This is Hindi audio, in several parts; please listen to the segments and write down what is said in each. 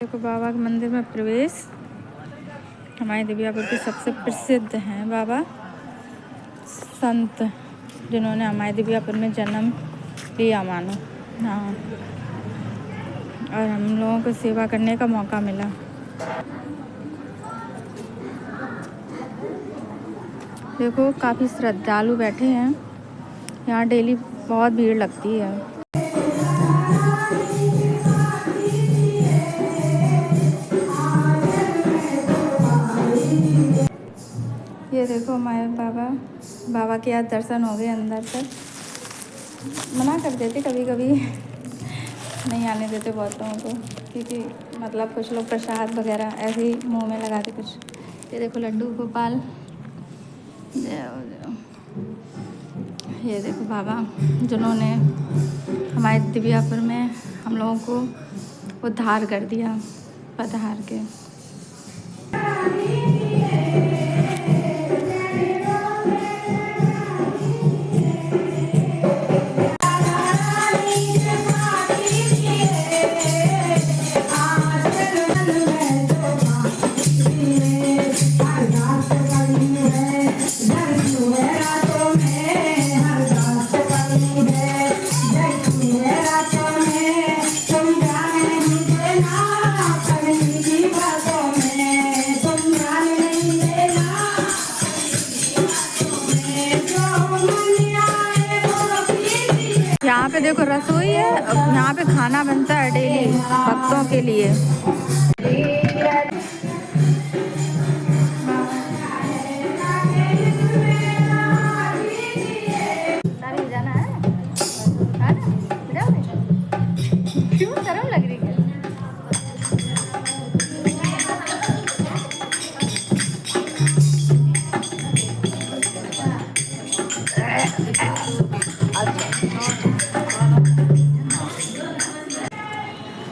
देखो बाबा के मंदिर में प्रवेश। हमारे दिव्यापुर के सबसे प्रसिद्ध हैं बाबा संत, जिन्होंने हमारे दिव्यापुर में जन्म लिया मानो। हाँ, और हम लोगों को सेवा करने का मौका मिला। देखो काफ़ी श्रद्धालु बैठे हैं यहाँ, डेली बहुत भीड़ लगती है। ये देखो हमारे बाबा के आज दर्शन हो गए अंदर तक। मना कर देते कभी कभी नहीं आने देते बहुत लोगों को, क्योंकि मतलब कुछ लोग प्रसाद वगैरह ऐसे ही मुंह में लगाते कुछ। ये देखो लड्डू गोपाल, ये देखो बाबा जिन्होंने हमारे दिव्यापुर में हम लोगों को उद्धार कर दिया पधार के। यहाँ पे देखो रसोई है, यहाँ पे खाना बनता है डेली भक्तों के लिए। क्यों शर्म लग रही है?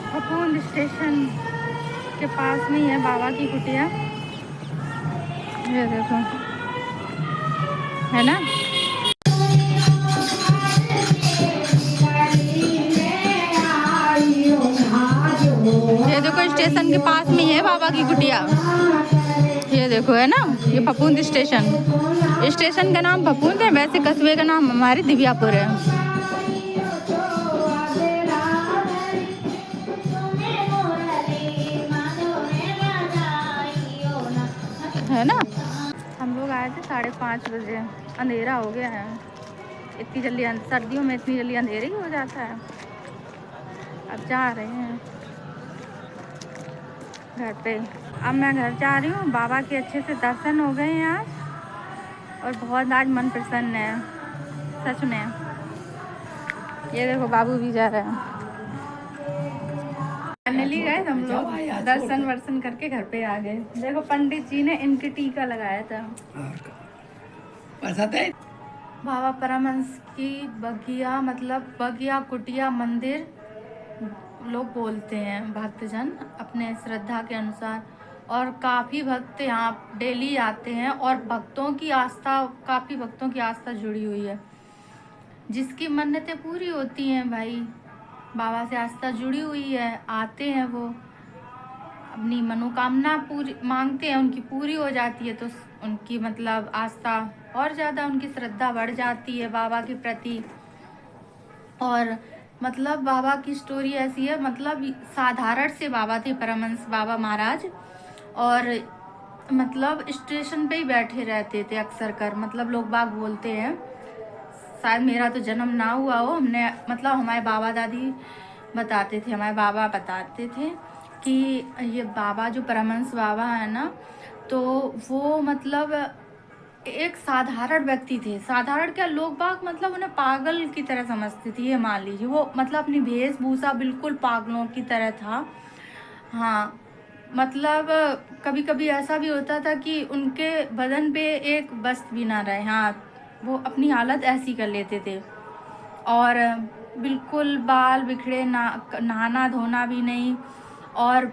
भपूंद स्टेशन के पास में ही है बाबा की कुटिया। ये देखो है ना। ये देखो स्टेशन के पास में ही है बाबा की कुटिया। ये देखो है ना, ये भपूंद स्टेशन। स्टेशन का नाम भपूंद है, वैसे कस्बे का नाम हमारे दिव्यापुर है ना। हम लोग आए थे 5:30 बजे, अंधेरा हो गया है। इतनी जल्दी सर्दियों में इतनी जल्दी अंधेरा ही हो जाता है। अब जा रहे हैं घर पे। अब मैं घर जा रही हूँ। बाबा के अच्छे से दर्शन हो गए हैं आज, और बहुत आज मन प्रसन्न है सच में। ये देखो बाबू भी जा रहे हैं। फाइनली गए हम लोग, दर्शन वर्शन करके घर पे आ गए। देखो पंडित जी ने इनके टीका लगाया था। बाबा परमहंस की बगिया, मतलब बगिया कुटिया मंदिर लोग बोलते हैं भक्तजन अपने श्रद्धा के अनुसार। और काफ़ी भक्त यहाँ डेली आते हैं, और भक्तों की आस्था, काफ़ी भक्तों की आस्था जुड़ी हुई है। जिसकी मन्नतें पूरी होती हैं भाई, बाबा से आस्था जुड़ी हुई है, आते हैं वो अपनी मनोकामना पूरी मांगते हैं, उनकी पूरी हो जाती है, तो उनकी मतलब आस्था और ज़्यादा, उनकी श्रद्धा बढ़ जाती है बाबा के प्रति। और मतलब बाबा की स्टोरी ऐसी है, मतलब साधारण से बाबा थे परमहंस बाबा महाराज, और मतलब स्टेशन पे ही बैठे रहते थे अक्सर कर। मतलब लोग बाग बोलते हैं, शायद मेरा तो जन्म ना हुआ हो, हमने मतलब हमारे बाबा दादी बताते थे, हमारे बाबा बताते थे कि ये बाबा जो परमहंस बाबा है ना, तो वो मतलब एक साधारण व्यक्ति थे। साधारण क्या, लोग बाग मतलब उन्हें पागल की तरह समझते थे, ये मान लीजिए। वो मतलब अपनी वेशभूषा बिल्कुल पागलों की तरह था। हाँ, मतलब कभी कभी ऐसा भी होता था कि उनके बदन पे एक वस्त्र भी ना रहे। हाँ, वो अपनी हालत ऐसी कर लेते थे। और बिल्कुल बाल बिखरे, नहाना धोना भी नहीं, और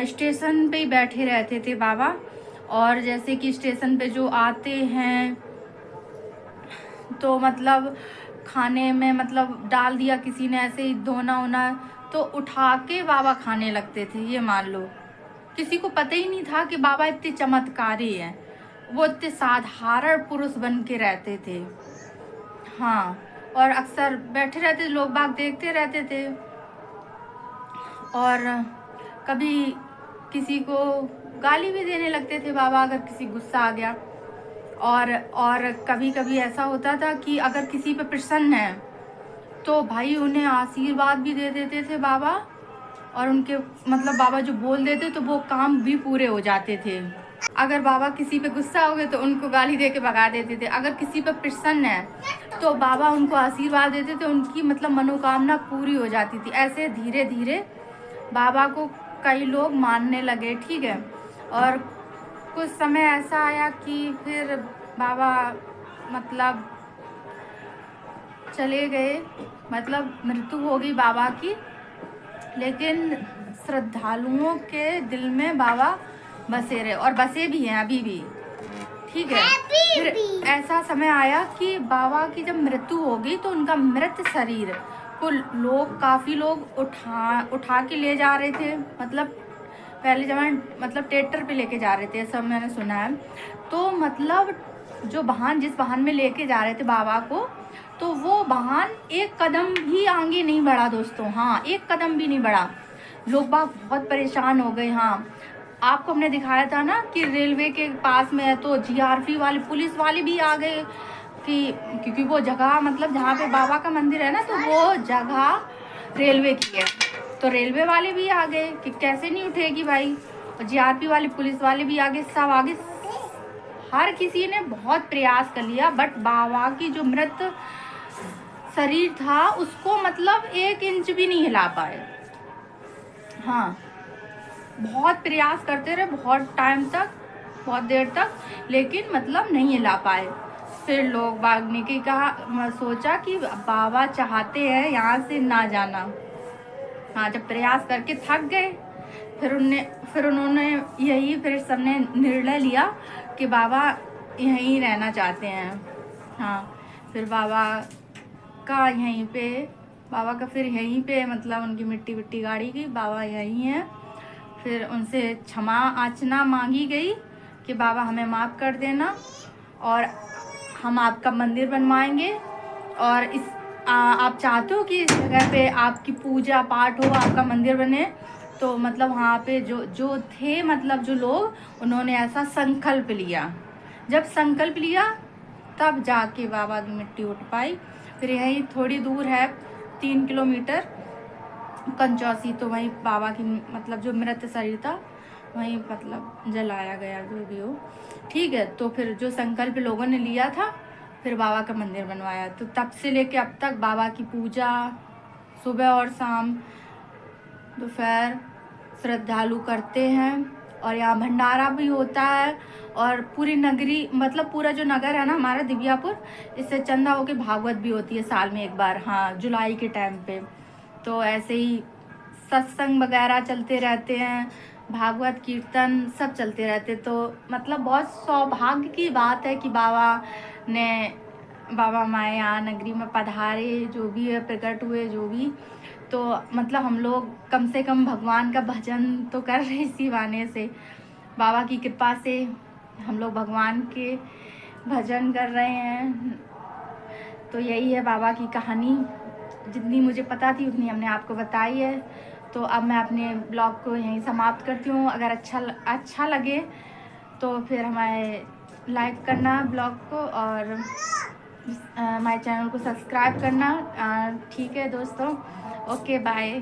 स्टेशन पे ही बैठे रहते थे बाबा। और जैसे कि स्टेशन पे जो आते हैं तो मतलब खाने में मतलब डाल दिया किसी ने, ऐसे ही धोना होना तो उठा के बाबा खाने लगते थे, ये मान लो। किसी को पता ही नहीं था कि बाबा इतने चमत्कारी हैं, वो इतने साधारण पुरुष बन के रहते थे। हाँ, और अक्सर बैठे रहते थे, लोग बाग देखते रहते थे। और कभी किसी को गाली भी देने लगते थे बाबा, अगर किसी गुस्सा आ गया। और कभी कभी ऐसा होता था कि अगर किसी पे प्रसन्न है तो भाई उन्हें आशीर्वाद भी दे देते थे बाबा, और उनके मतलब बाबा जो बोल देते तो वो काम भी पूरे हो जाते थे। अगर बाबा किसी पे गुस्सा हो गए तो उनको गाली दे के भगा देते थे। अगर किसी पे प्रसन्न है तो बाबा उनको आशीर्वाद देते थे, उनकी मतलब मनोकामना पूरी हो जाती थी। ऐसे धीरे धीरे बाबा को कई लोग मानने लगे, ठीक है। और कुछ समय ऐसा आया कि फिर बाबा मतलब चले गए, मतलब मृत्यु हो गई बाबा की। लेकिन श्रद्धालुओं के दिल में बाबा बसे रहे, और बसे भी हैं अभी भी, ठीक है। फिर ऐसा समय आया कि बाबा की जब मृत्यु हो गई तो उनका मृत शरीर को काफ़ी लोग उठा के ले जा रहे थे। मतलब पहले जमाने मतलब ट्रैक्टर पे लेके जा रहे थे, सब मैंने सुना है। तो मतलब जो वाहन, जिस वाहन में लेके जा रहे थे बाबा को, तो वो वाहन एक कदम भी आगे नहीं बढ़ा दोस्तों। हाँ, एक कदम भी नहीं बढ़ा। लोग बाग बहुत परेशान हो गए। हाँ, आपको हमने दिखाया था ना कि रेलवे के पास में है, तो जीआरपी वाले, पुलिस वाले भी आ गए कि क्योंकि वो जगह मतलब जहाँ पे बाबा का मंदिर है ना, तो वो जगह रेलवे की है। तो रेलवे वाले भी आ गए कि कैसे नहीं उठेगी भाई, और जीआरपी वाले, पुलिस वाले भी आगे, सब आगे। हर किसी ने बहुत प्रयास कर लिया, बट बाबा की जो मृत शरीर था उसको मतलब 1 इंच भी नहीं हिला पाए। हाँ, बहुत प्रयास करते रहे, बहुत टाइम तक, बहुत देर तक, लेकिन मतलब नहीं हिला पाए। फिर लोग बाग ने की कहा, सोचा कि बाबा चाहते हैं यहाँ से ना जाना। हाँ, जब प्रयास करके थक गए, फिर उन्होंने यही, फिर सबने निर्णय लिया कि बाबा यहीं रहना चाहते हैं। हाँ, फिर बाबा का फिर यहीं पे मतलब उनकी मिट्टी विट्टी गाड़ी गई, बाबा यहीं हैं। फिर उनसे क्षमा याचना मांगी गई कि बाबा हमें माफ़ कर देना, और हम आपका मंदिर बनवाएंगे, और आप चाहते हो कि इस जगह पे आपकी पूजा पाठ हो, आपका मंदिर बने। तो मतलब वहाँ पे जो थे मतलब जो लोग, उन्होंने ऐसा संकल्प लिया। जब संकल्प लिया तब जाके बाबा की मिट्टी उठ पाई। फिर यहीं थोड़ी दूर है, 3 किलोमीटर, कंचौसी, तो वहीं बाबा की मतलब जो मृत शरीर था वहीं मतलब जलाया गया, जो भी हो, ठीक है। तो फिर जो संकल्प लोगों ने लिया था, फिर बाबा का मंदिर बनवाया। तो तब से लेके अब तक बाबा की पूजा सुबह और शाम, दोपहर श्रद्धालु करते हैं। और यहाँ भंडारा भी होता है, और पूरी नगरी मतलब पूरा जो नगर है ना हमारा दिव्यापुर, इससे चंदा होके भागवत भी होती है साल में एक बार। हाँ, जुलाई के टाइम पे। तो ऐसे ही सत्संग वगैरह चलते रहते हैं, भागवत कीर्तन सब चलते रहते। तो मतलब बहुत सौभाग्य की बात है कि बाबा माए यहाँ नगरी में पधारे, जो भी है प्रकट हुए, जो भी। तो मतलब हम लोग कम से कम भगवान का भजन तो कर रहे, इसी बहाने से बाबा की कृपा से हम लोग भगवान के भजन कर रहे हैं। तो यही है बाबा की कहानी, जितनी मुझे पता थी उतनी हमने आपको बताई है। तो अब मैं अपने ब्लॉग को यहीं समाप्त करती हूँ। अगर अच्छा लगे तो फिर हमारे लाइक करना ब्लॉग को, और हमारे चैनल को सब्सक्राइब करना। ठीक है दोस्तों, ओके बाय।